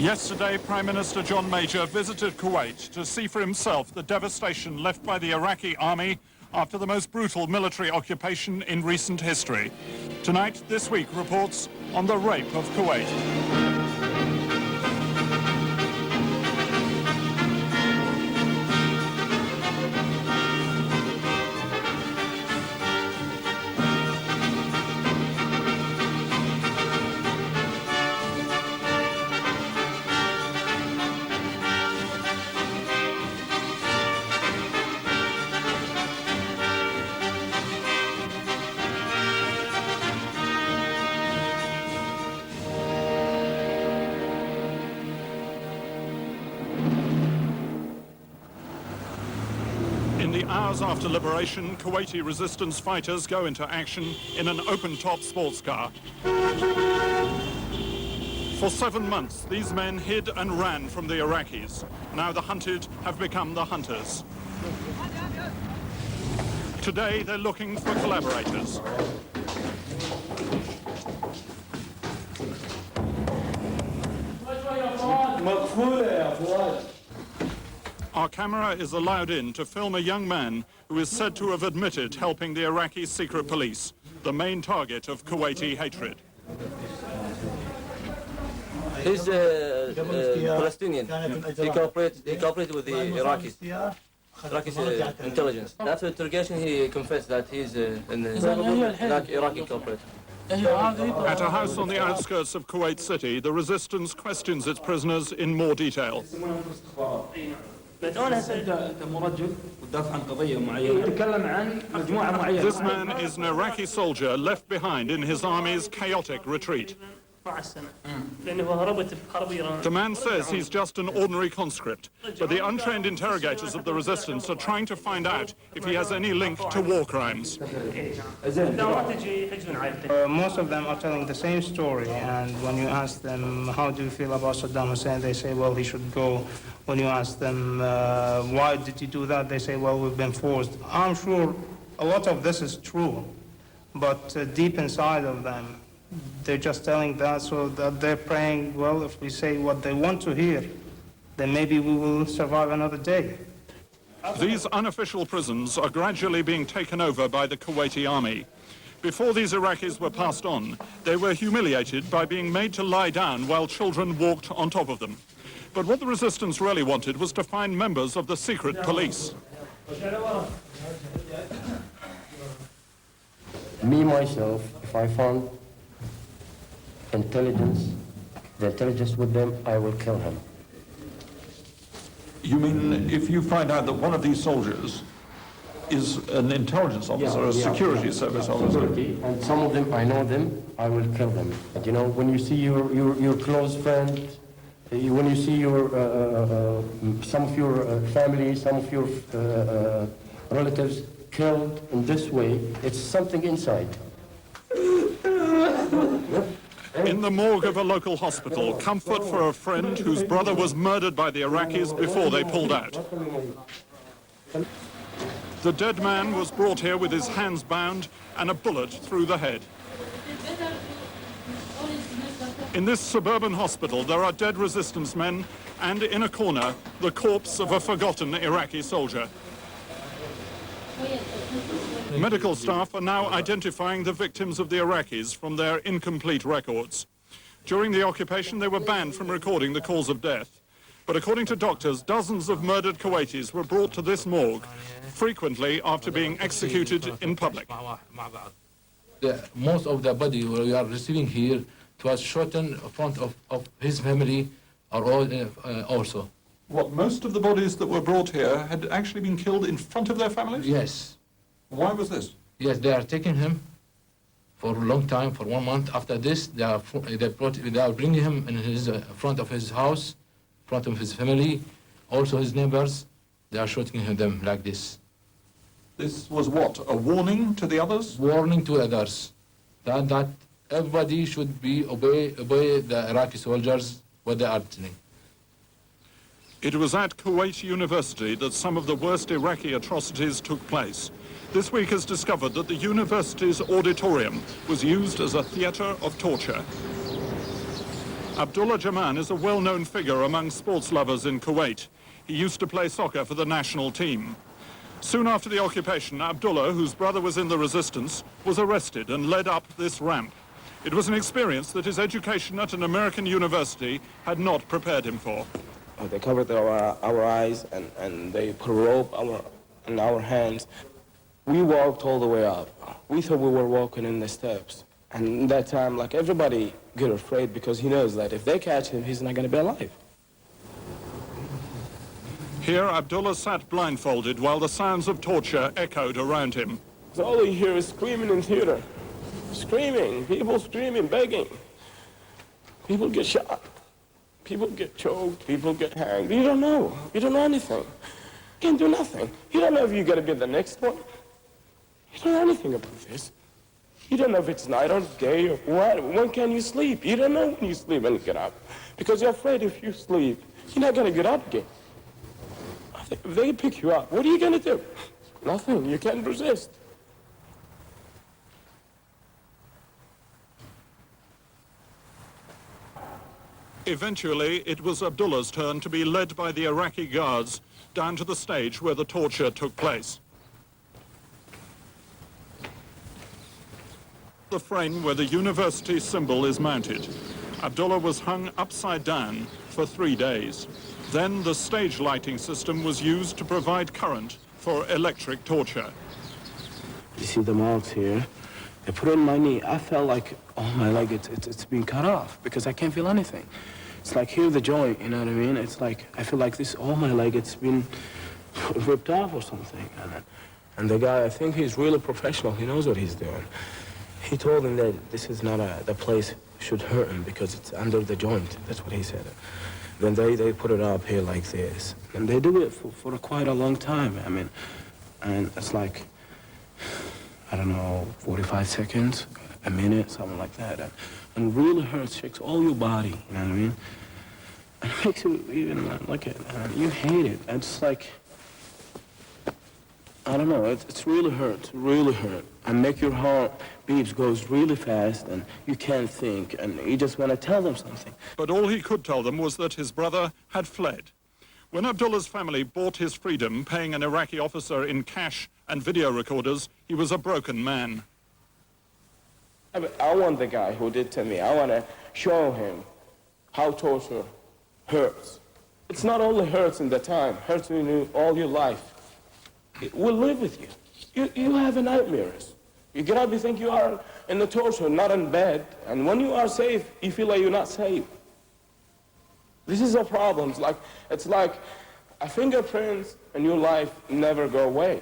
Yesterday, Prime Minister John Major visited Kuwait to see for himself the devastation left by the Iraqi army after the most brutal military occupation in recent history. Tonight, This Week reports on the rape of Kuwait. In the hours after liberation, Kuwaiti resistance fighters go into action in an open-top sports car. For 7 months, these men hid and ran from the Iraqis. Now the hunted have become the hunters. Today, they're looking for collaborators. Our camera is allowed in to film a young man who is said to have admitted helping the Iraqi secret police, the main target of Kuwaiti hatred. He's Palestinian. He cooperated with the Iraqis intelligence. After interrogation, he confessed that he's an Iraqi cooperator. At a house on the outskirts of Kuwait City, the resistance questions its prisoners in more detail. This man is an Iraqi soldier left behind in his army's chaotic retreat. The man says he's just an ordinary conscript, but the untrained interrogators of the resistance are trying to find out if he has any link to war crimes. Most of them are telling the same story, and when you ask them, how do you feel about Saddam Hussein, they say, well, he should go. When you ask them, why did you do that, they say, well, we've been forced. I'm sure a lot of this is true, but deep inside of them, they're just telling that so that they're praying, well, if we say what they want to hear, then maybe we will survive another day. These unofficial prisons are gradually being taken over by the Kuwaiti army. Before these Iraqis were passed on, they were humiliated by being made to lie down while children walked on top of them. But what the resistance really wanted was to find members of the secret police. Me, myself, if I found the intelligence with them, I will kill him. You mean if you find out that one of these soldiers is an intelligence officer, a security service officer? And some of them, I know them, I will kill them. And you know, when you see your close friend, when you see your some of your family, some of your relatives killed in this way, it's something inside. In the morgue of a local hospital, comfort for a friend whose brother was murdered by the Iraqis before they pulled out. The dead man was brought here with his hands bound and a bullet through the head. In this suburban hospital, there are dead resistance men and, in a corner, the corpse of a forgotten Iraqi soldier. Medical staff are now identifying the victims of the Iraqis from their incomplete records. During the occupation, they were banned from recording the cause of death. But according to doctors, dozens of murdered Kuwaitis were brought to this morgue, frequently after being executed in public. Most of the body we are receiving here was shot in front of his family are all, also. What, most of the bodies that were brought here had actually been killed in front of their families? Yes. Why was this? Yes, they are taking him for a long time, for 1 month. After this, they are bringing him in his front of his house, front of his family, also his neighbors. They are shooting them like this. This was what, a warning to the others? Warning to others that everybody should obey the Iraqi soldiers what they are telling. It was at Kuwait University that some of the worst Iraqi atrocities took place. This Week has discovered that the university's auditorium was used as a theatre of torture. Abdullah Jaman is a well-known figure among sports lovers in Kuwait. He used to play soccer for the national team. Soon after the occupation, Abdullah, whose brother was in the resistance, was arrested and led up this ramp. It was an experience that his education at an American university had not prepared him for. They covered our eyes and they put a rope in our hands. We walked all the way up. We thought we were walking in the steps. And that time, like, everybody get afraid because he knows that if they catch him, he's not going to be alive. Here, Abdullah sat blindfolded while the sounds of torture echoed around him. So all you hear is screaming in theater. Screaming, people screaming, begging. People get shot. People get choked, people get hanged. You don't know. You don't know anything. You can't do nothing. You don't know if you're going to be the next one. You don't know anything about this. You don't know if it's night or day or what. When can you sleep? You don't know when you sleep and get up. Because you're afraid if you sleep, you're not going to get up again. If they pick you up, what are you going to do? Nothing. You can't resist. Eventually, it was Abdullah's turn to be led by the Iraqi guards down to the stage where the torture took place. The frame where the university symbol is mounted. Abdullah was hung upside down for 3 days. Then the stage lighting system was used to provide current for electric torture. You see the marks here? They put it on my knee. I felt like, oh my leg, it's been cut off because I can't feel anything. It's like here the joint, you know what I mean? It's like, I feel like this, oh my leg, it's been ripped off or something. And the guy, I think he's really professional. He knows what he's doing. He told him that this is not the place should hurt him because it's under the joint. That's what he said. Then they put it up here like this. And they do it for quite a long time. I mean, and it's like, I don't know, 45 seconds, a minute, something like that. And really hurts, shakes all your body, you know what I mean? And it makes you even look at it, you hate it. It's like, I don't know, it's really hurt, and make your heart beats goes really fast, and you can't think, and you just want to tell them something. But all he could tell them was that his brother had fled. When Abdullah's family bought his freedom, paying an Iraqi officer in cash and video recorders, he was a broken man. I want the guy who did to me, I want to show him how torture hurts. It's not only hurts in the time, hurts you all your life. It will live with you. You have nightmares. You get up, you think you are in the torture, not in bed. And when you are safe, you feel like you're not safe. This is a problem. It's like a fingerprint in your life never go away.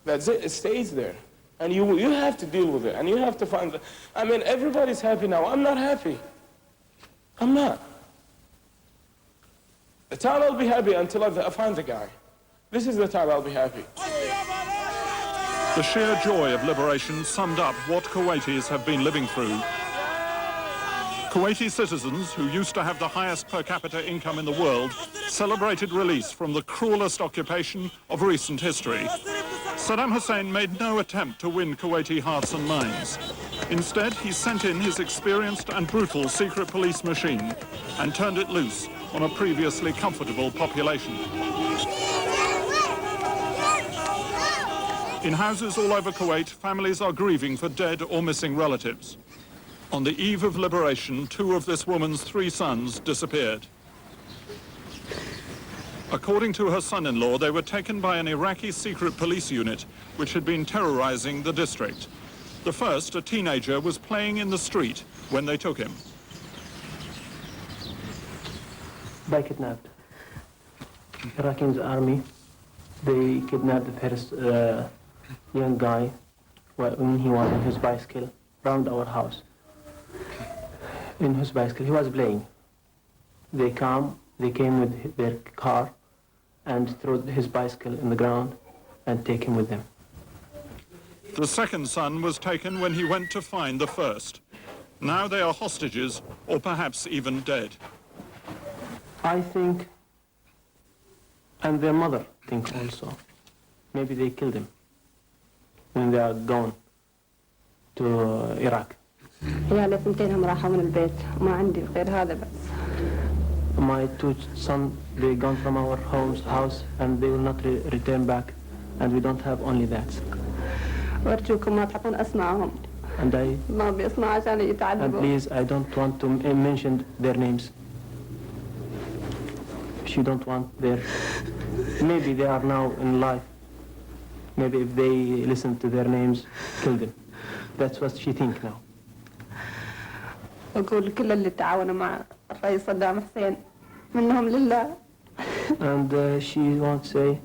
That's it. It stays there. And you have to deal with it. And you have to find the... I mean, everybody's happy now. I'm not happy. I'm not. The time I'll be happy until I find the guy. This is the time I'll be happy. The sheer joy of liberation summed up what Kuwaitis have been living through. Kuwaiti citizens, who used to have the highest per capita income in the world, celebrated release from the cruelest occupation of recent history. Saddam Hussein made no attempt to win Kuwaiti hearts and minds. Instead, he sent in his experienced and brutal secret police machine and turned it loose on a previously comfortable population. In houses all over Kuwait, families are grieving for dead or missing relatives. On the eve of liberation, 2 of this woman's 3 sons disappeared. According to her son-in-law, they were taken by an Iraqi secret police unit which had been terrorizing the district. The first, a teenager, was playing in the street when they took him. They kidnapped. Iraqi's army, they kidnapped the first young guy when he was on his bicycle around our house. In his bicycle, he was playing. They came with their car and threw his bicycle in the ground and take him with them. The second son was taken when he went to find the first. Now they are hostages, or perhaps even dead. I think, and their mother think also, maybe they killed him when they are gone to Iraq. عيالي 2 راحوا من البيت وما عندي غير هذا بس. my two sons, they gone from our house and they will not return back, and we don't have only that. وأرجوكم ما تحطون أسمائهم. And ما بيسمع عشان and يتعذبوا. please, I don't want to mention their names. She don't want their. Maybe they are now in life. Maybe if they listen to their names, kill them. That's what she think now. أقول كل اللي تعاونوا مع الرئيس صدام حسين منهم لله. And she won't say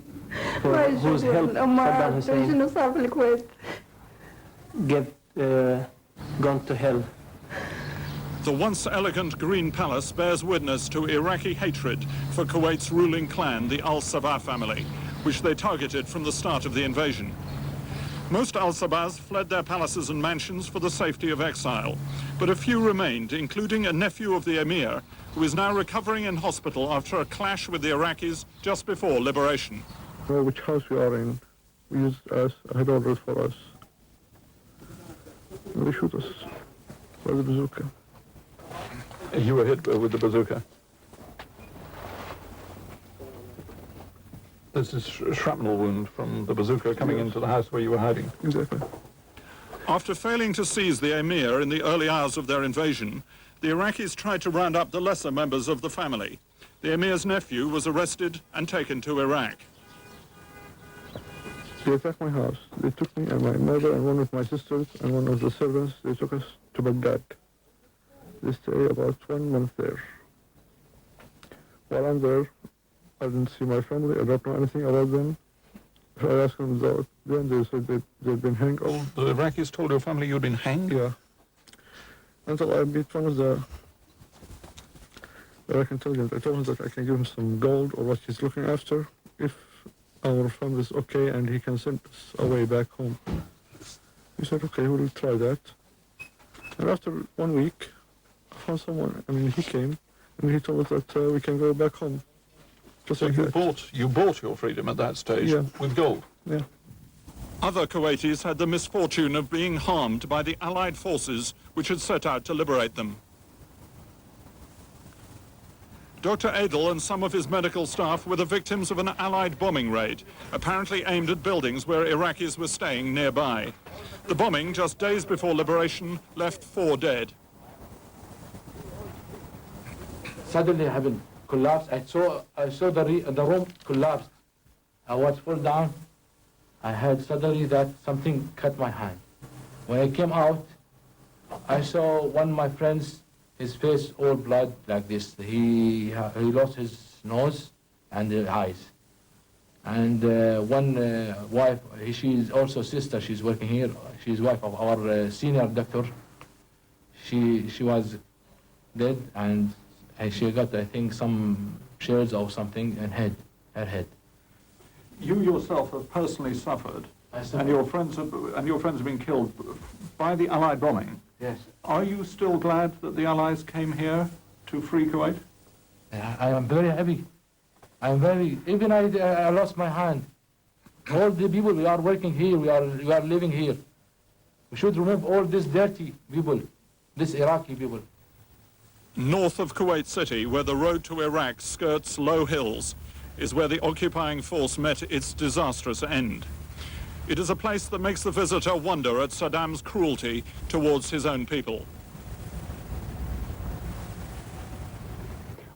for whose help Saddam Hussein شنو صار في الكويت. get gone to hell. The once elegant Green Palace bears witness to Iraqi hatred for Kuwait's ruling clan, the Al-Sabah family, which they targeted from the start of the invasion. Most Al-Sabahs fled their palaces and mansions for the safety of exile, but a few remained, including a nephew of the emir, who is now recovering in hospital after a clash with the Iraqis just before liberation. Know which house we are in. We use as a head orders for us. And they shoot us with the bazooka. You were hit with the bazooka. This is a shrapnel wound from the bazooka coming into the house where you were hiding. Exactly. After failing to seize the emir in the early hours of their invasion, the Iraqis tried to round up the lesser members of the family. The emir's nephew was arrested and taken to Iraq. They attacked my house. They took me and my mother and one of my sisters and one of the servants. They took us to Baghdad. They stay about 1 month there. While I'm there, I didn't see my family. I don't know anything about them. I asked them about them. They said they'd been hanged. Oh, the Iraqis told your family you'd been hanged? Yeah. Until I meet one of the Iraqi intelligence. I told him that I can give him some gold or what he's looking after if our family is okay and he can send us away back home. He said, okay, we'll try that. And after 1 week, I found someone, he came and he told us that we can go back home. Just So like you bought your freedom at that stage with gold? Yeah. Other Kuwaitis had the misfortune of being harmed by the Allied forces which had set out to liberate them. Dr. Adel and some of his medical staff were the victims of an Allied bombing raid, apparently aimed at buildings where Iraqis were staying nearby. The bombing, just days before liberation, left 4 dead. Suddenly happened, collapse. I saw the room collapse. I was fall down. I heard suddenly that something cut my hand. When I came out, I saw one of my friends, his face all blood like this. He lost his nose and the eyes. And one wife, she's also sister, she's working here. She's wife of our senior doctor. She was dead and she got, I think, some shells or something in her head. You yourself have personally suffered, and your friends have been killed by the Allied bombing. Yes. Are you still glad that the Allies came here to free Kuwait? I am very happy. Even I lost my hand. All the people, we are working here, we are living here. We should remove all these dirty people, these Iraqi people. North of Kuwait City, where the road to Iraq skirts low hills, is where the occupying force met its disastrous end. It is a place that makes the visitor wonder at Saddam's cruelty towards his own people.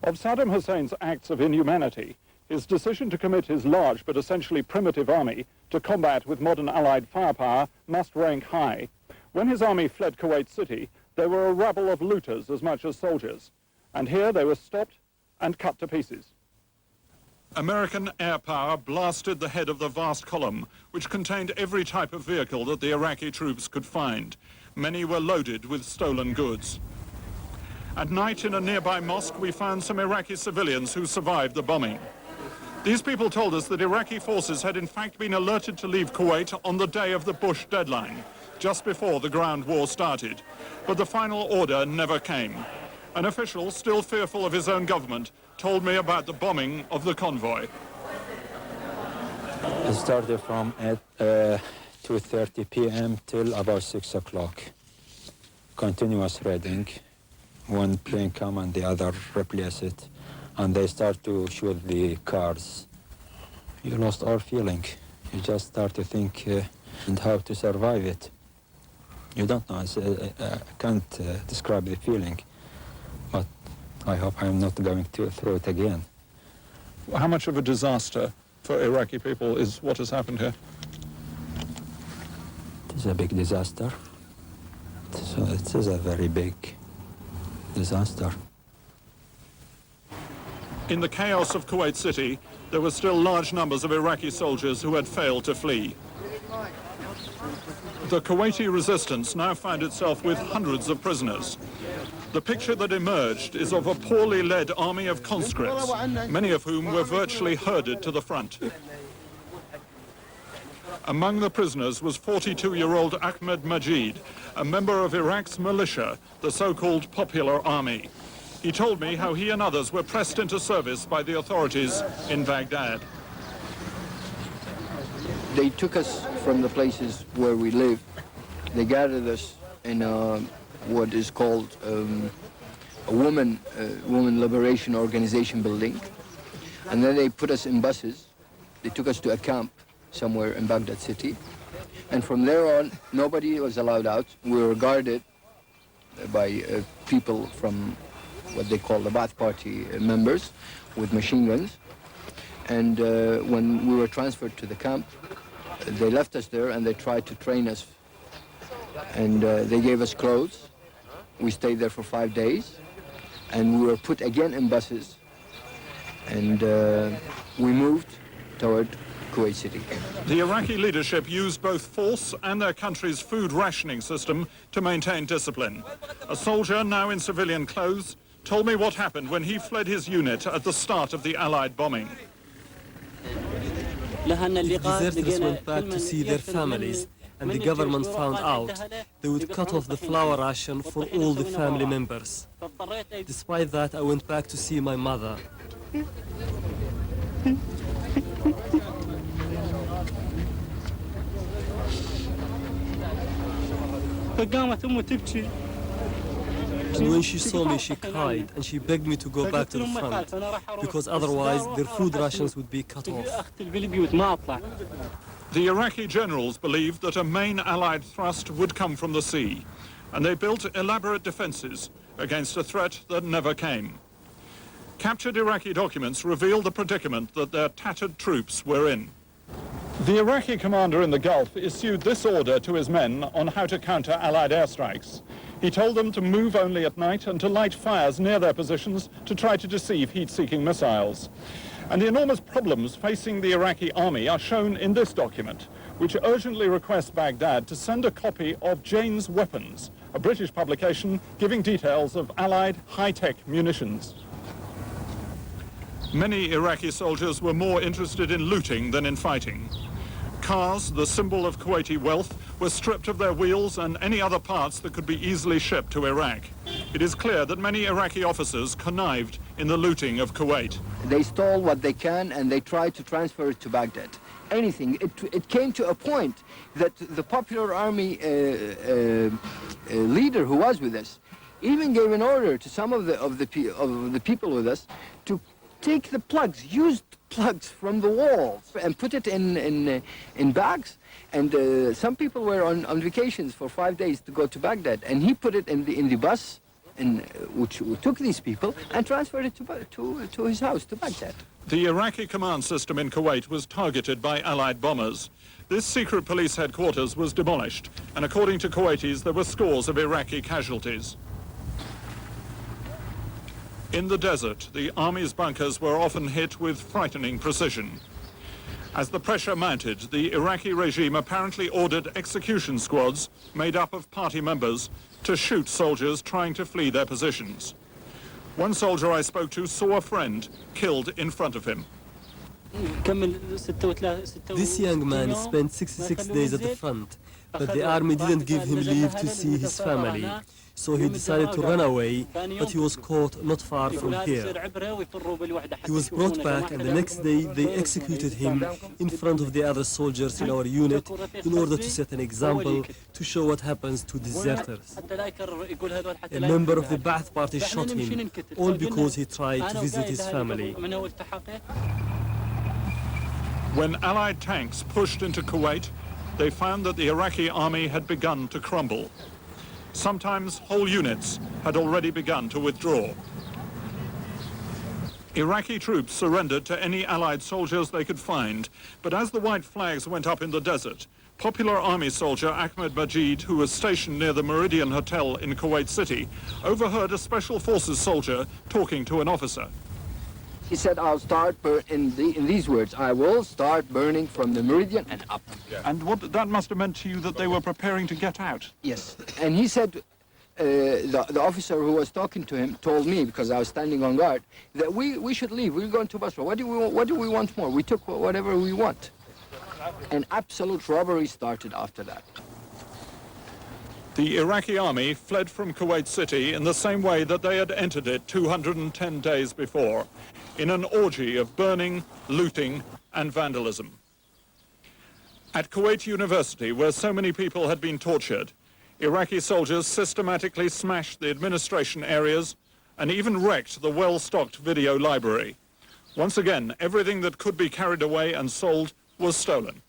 Of Saddam Hussein's acts of inhumanity, his decision to commit his large but essentially primitive army to combat with modern Allied firepower must rank high. When his army fled Kuwait City, they were a rabble of looters as much as soldiers, and here they were stopped and cut to pieces. American air power blasted the head of the vast column, which contained every type of vehicle that the Iraqi troops could find. Many were loaded with stolen goods. At night in a nearby mosque, we found some Iraqi civilians who survived the bombing. These people told us that Iraqi forces had in fact been alerted to leave Kuwait on the day of the Bush deadline, just before the ground war started. But the final order never came. An official, still fearful of his own government, told me about the bombing of the convoy. It started from 2:30 p.m. till about 6 o'clock. Continuous raiding. One plane come and the other replace it. and they start to shoot the cars. You lost all feeling. You just start to think and how to survive it. You don't know. I can't describe the feeling, but I hope I'm not going through it again. How much of a disaster for Iraqi people is what has happened here? It is a big disaster. So it is a very big disaster. In the chaos of Kuwait City, there were still large numbers of Iraqi soldiers who had failed to flee. The Kuwaiti resistance now found itself with hundreds of prisoners. The picture that emerged is of a poorly led army of conscripts, many of whom were virtually herded to the front. Among the prisoners was 42-year-old Ahmed Majid, a member of Iraq's militia, the so-called Popular Army. He told me how he and others were pressed into service by the authorities in Baghdad. They took us from the places where we live. They gathered us in what is called a woman liberation organization building. And then they put us in buses. They took us to a camp somewhere in Baghdad city. And from there on, nobody was allowed out. We were guarded by people from what they call the Ba'ath Party members with machine guns. And when we were transferred to the camp, they left us there and they tried to train us. And they gave us clothes. We stayed there for 5 days. And we were put again in buses. And we moved toward Kuwait City. The Iraqi leadership used both force and their country's food rationing system to maintain discipline. A soldier, now in civilian clothes, told me what happened when he fled his unit at the start of the Allied bombing. If deserters went back to see their families and the government found out, they would cut off the flour ration for all the family members. Despite that, I went back to see my mother. And when she saw me, she cried and she begged me to go back to the front because otherwise their food rations would be cut off. The Iraqi generals believed that a main Allied thrust would come from the sea, and they built elaborate defenses against a threat that never came. Captured Iraqi documents revealed the predicament that their tattered troops were in. The Iraqi commander in the Gulf issued this order to his men on how to counter Allied airstrikes. He told them to move only at night and to light fires near their positions to try to deceive heat-seeking missiles. And the enormous problems facing the Iraqi army are shown in this document, which urgently requests Baghdad to send a copy of Jane's Weapons, a British publication giving details of Allied high-tech munitions. Many Iraqi soldiers were more interested in looting than in fighting. Cars, the symbol of Kuwaiti wealth, were stripped of their wheels and any other parts that could be easily shipped to Iraq. It is clear that many Iraqi officers connived in the looting of Kuwait. They stole what they can and they tried to transfer it to Baghdad. Anything. It came to a point that the Popular Army leader who was with us even gave an order to some of the people with us to take the plugs, used plugs from the walls and put it in bags. And some people were on vacations for 5 days to go to Baghdad, and he put it in the bus, which took these people and transferred it to his house, to Baghdad. The Iraqi command system in Kuwait was targeted by Allied bombers. This secret police headquarters was demolished, and according to Kuwaitis, there were scores of Iraqi casualties. In the desert, the army's bunkers were often hit with frightening precision. As the pressure mounted, the Iraqi regime apparently ordered execution squads made up of party members to shoot soldiers trying to flee their positions. One soldier I spoke to saw a friend killed in front of him. This young man spent 66 days at the front, but the army didn't give him leave to see his family. So he decided to run away, but he was caught not far from here. He was brought back, and the next day they executed him in front of the other soldiers in our unit in order to set an example to show what happens to deserters. A member of the Ba'ath party shot him, all because he tried to visit his family. When Allied tanks pushed into Kuwait, they found that the Iraqi army had begun to crumble. Sometimes whole units had already begun to withdraw. Iraqi troops surrendered to any Allied soldiers they could find, but as the white flags went up in the desert, popular army soldier Ahmed Majid, who was stationed near the Meridian Hotel in Kuwait City, overheard a special forces soldier talking to an officer. He said, I'll start in these words, I will start burning from the Meridian and up. And that must have meant to you that they were preparing to get out? Yes. And he said, the officer who was talking to him told me, because I was standing on guard, that we should leave. We're going to Basra. What do we want more? We took whatever we want. And absolute robbery started after that. The Iraqi army fled from Kuwait City in the same way that they had entered it 210 days before, in an orgy of burning, looting, and vandalism. At Kuwait University, where so many people had been tortured, Iraqi soldiers systematically smashed the administration areas and even wrecked the well-stocked video library. Once again, everything that could be carried away and sold was stolen.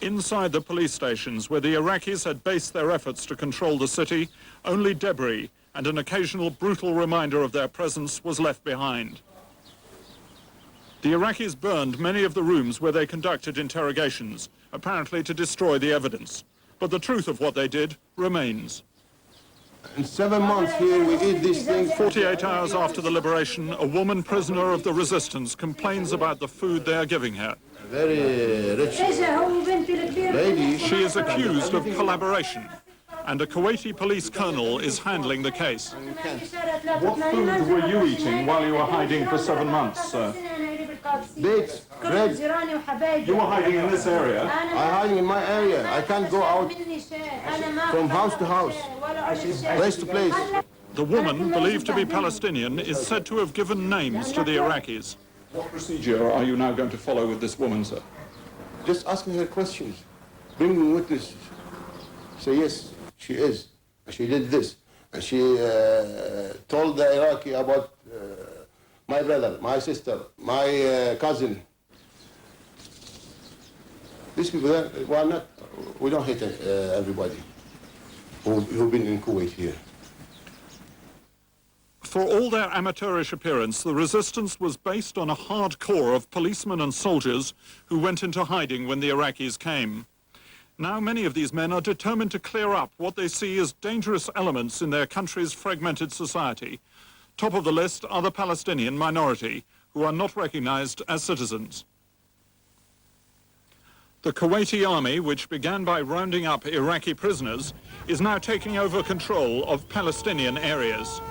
Inside the police stations where the Iraqis had based their efforts to control the city, only debris and an occasional brutal reminder of their presence was left behind. The Iraqis burned many of the rooms where they conducted interrogations, apparently to destroy the evidence. But the truth of what they did remains. In 7 months here, we eat these things. 48 hours after the liberation, a woman prisoner of the resistance complains about the food they are giving her. Very rich lady. She is accused of collaboration, and a Kuwaiti police colonel is handling the case. What food were you eating while you were hiding for 7 months, sir? Dates, bread. You were hiding in this area? I'm hiding in my area. I can't go out from house to house, place to place. The woman, believed to be Palestinian, is said to have given names to the Iraqis. What procedure are you now going to follow with this woman, sir? Just asking her questions. Bring me witnesses. Say, yes, she is. She did this. And she told the Iraqi about my brother, my sister, my cousin. These people, well, not, we don't hate everybody who've been in Kuwait here. For all their amateurish appearance, the resistance was based on a hard core of policemen and soldiers who went into hiding when the Iraqis came. Now many of these men are determined to clear up what they see as dangerous elements in their country's fragmented society. Top of the list are the Palestinian minority, who are not recognized as citizens. The Kuwaiti army, which began by rounding up Iraqi prisoners, is now taking over control of Palestinian areas.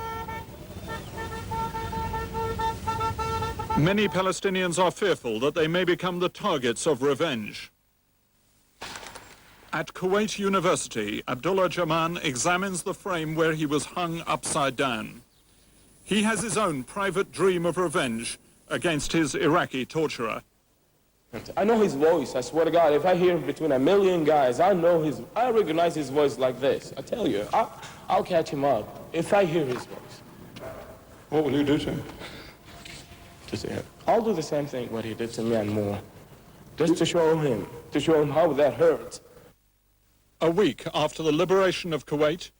Many Palestinians are fearful that they may become the targets of revenge. At Kuwait University, Abdullah Jaman examines the frame where he was hung upside down. He has his own private dream of revenge against his Iraqi torturer. I know his voice, I swear to God. If I hear between a million guys, I recognize his voice like this. I tell you, I'll catch him up if I hear his voice. What will you do to him? I'll do the same thing what he did to me and more. Just to show him how that hurts. A week after the liberation of Kuwait,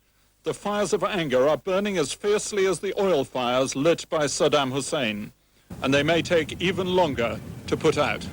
the fires of anger are burning as fiercely as the oil fires lit by Saddam Hussein, and they may take even longer to put out.